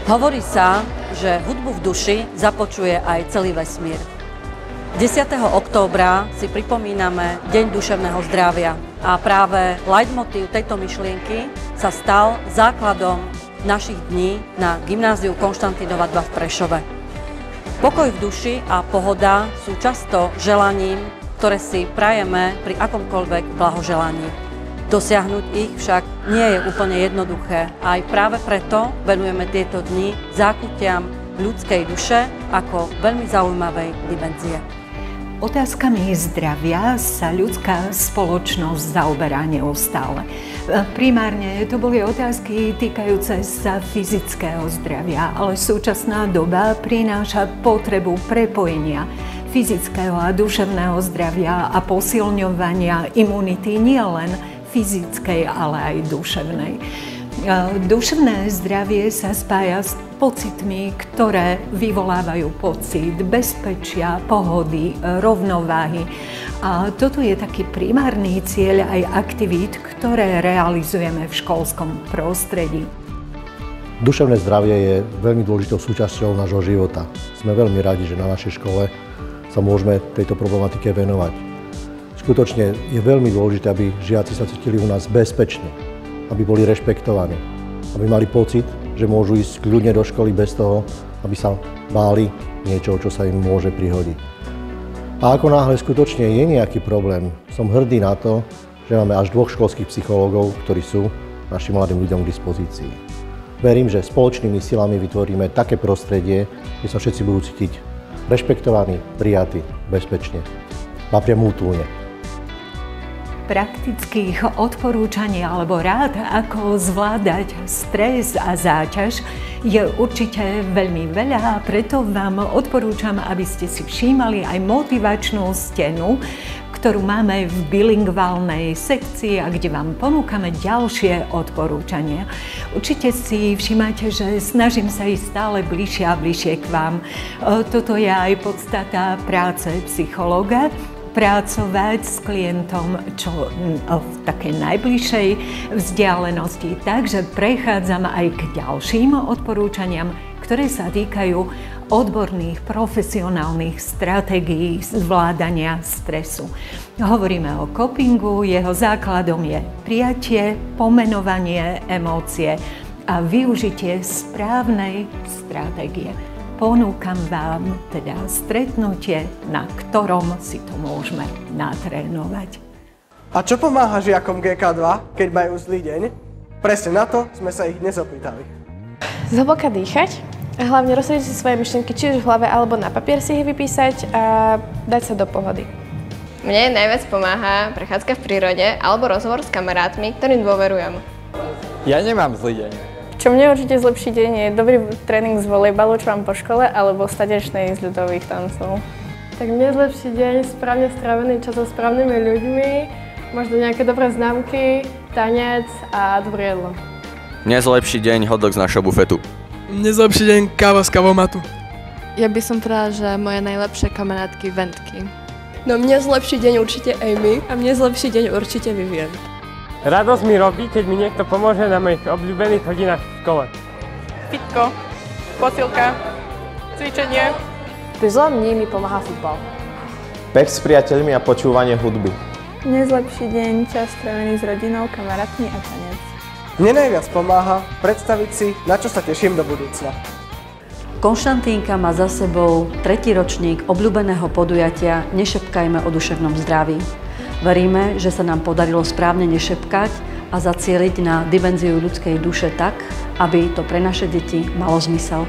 Hovorí sa, že hudbu v duši započuje aj celý vesmír. 10. októbra si pripomíname Deň duševného zdravia a práve leitmotív tejto myšlienky sa stal základom našich dní na Gymnáziu Konštantínova 2 v Prešove. Pokoj v duši a pohoda sú často želaním, ktoré si prajeme pri akomkoľvek blahoželaní. Dosiahnuť ich však nie je úplne jednoduché a aj práve preto venujeme tieto dni zákutiam ľudskej duše ako veľmi zaujímavej dimenzie. Otázkami zdravia sa ľudská spoločnosť zaoberá neustále. Primárne to boli otázky týkajúce sa fyzického zdravia, ale súčasná doba prináša potrebu prepojenia fyzického a duševného zdravia a posilňovania imunity nielen fyzickej, ale aj duševnej. Duševné zdravie sa spája s pocitmi, ktoré vyvolávajú pocit bezpečia, pohody, rovnováhy. A toto je taký primárny cieľ aj aktivít, ktoré realizujeme v školskom prostredí. Duševné zdravie je veľmi dôležitou súčasťou nášho života. Sme veľmi radi, že na našej škole sa môžeme tejto problematike venovať. Skutočne je veľmi dôležité, aby žiaci sa cítili u nás bezpečne, aby boli rešpektovaní, aby mali pocit, že môžu ísť kľudne do školy bez toho, aby sa báli niečoho, čo sa im môže prihodiť. A ako náhle skutočne je nejaký problém, som hrdý na to, že máme až 2 školských psychológov, ktorí sú našim mladým ľuďom k dispozícii. Verím, že spoločnými silami vytvoríme také prostredie, kde sa všetci budú cítiť rešpektovaní, prijatí, bezpečne, napriam útulne. Praktických odporúčaní alebo rád, ako zvládať stres a záťaž, je určite veľmi veľa a preto vám odporúčam, aby ste si všímali aj motivačnú stenu, ktorú máme v bilingválnej sekcii a kde vám ponúkame ďalšie odporúčania. Určite si všímate, že snažím sa ísť stále bližšie a bližšie k vám. Toto je aj podstata práce psychológa. Pracovať s klientom čo v takej najbližšej vzdialenosti. Takže prechádzam aj k ďalším odporúčaniam, ktoré sa týkajú odborných, profesionálnych stratégií zvládania stresu. Hovoríme o copingu, jeho základom je prijatie, pomenovanie emócie a využitie správnej stratégie. Ponúkam vám teda stretnutie, na ktorom si to môžeme natrénovať. A čo pomáha žiakom GK2, keď majú zlý deň? Presne na to sme sa ich dnes opýtali. Zhlboka dýchať a hlavne rozsúdiť si svoje myšlienky, či už v hlave alebo na papier si ich vypísať a dať sa do pohody. Mne najviac pomáha prechádzka v prírode alebo rozhovor s kamarátmi, ktorým dôverujem. Ja nemám zlý deň. Čo mne určite zlepší deň je dobrý tréning z volejbalu, čo mám po škole, alebo z tanečnej z ľudových tancov. Tak mne zlepší deň správne strávený čas so správnymi ľuďmi, možno nejaké dobré známky, tanec a dobré jedlo. Mne zlepší deň hotdog z našho bufetu. Mne zlepší deň káva z kavomatu. Ja by som povedala, že moje najlepšie kamarátky Ventky. No mne zlepší deň určite Amy a mne zlepší deň určite Vivian. Radosť mi robí, keď mi niekto pomôže na mojich obľúbených hodinách v škole. Fitko, posilka, cvičenie. Pri zlom dní mi pomáha futbal. Beh s priateľmi a počúvanie hudby. Mne zlepší deň čas strávený s rodinou, kamarátmi a tanec. Mne najviac pomáha predstaviť si, na čo sa teším do budúcna. Konštantínka má za sebou 3. ročník obľúbeného podujatia Nešepkajme o duševnom zdraví. Veríme, že sa nám podarilo správne nešepkať a zacieliť na dimenziu ľudskej duše tak, aby to pre naše deti malo zmysel.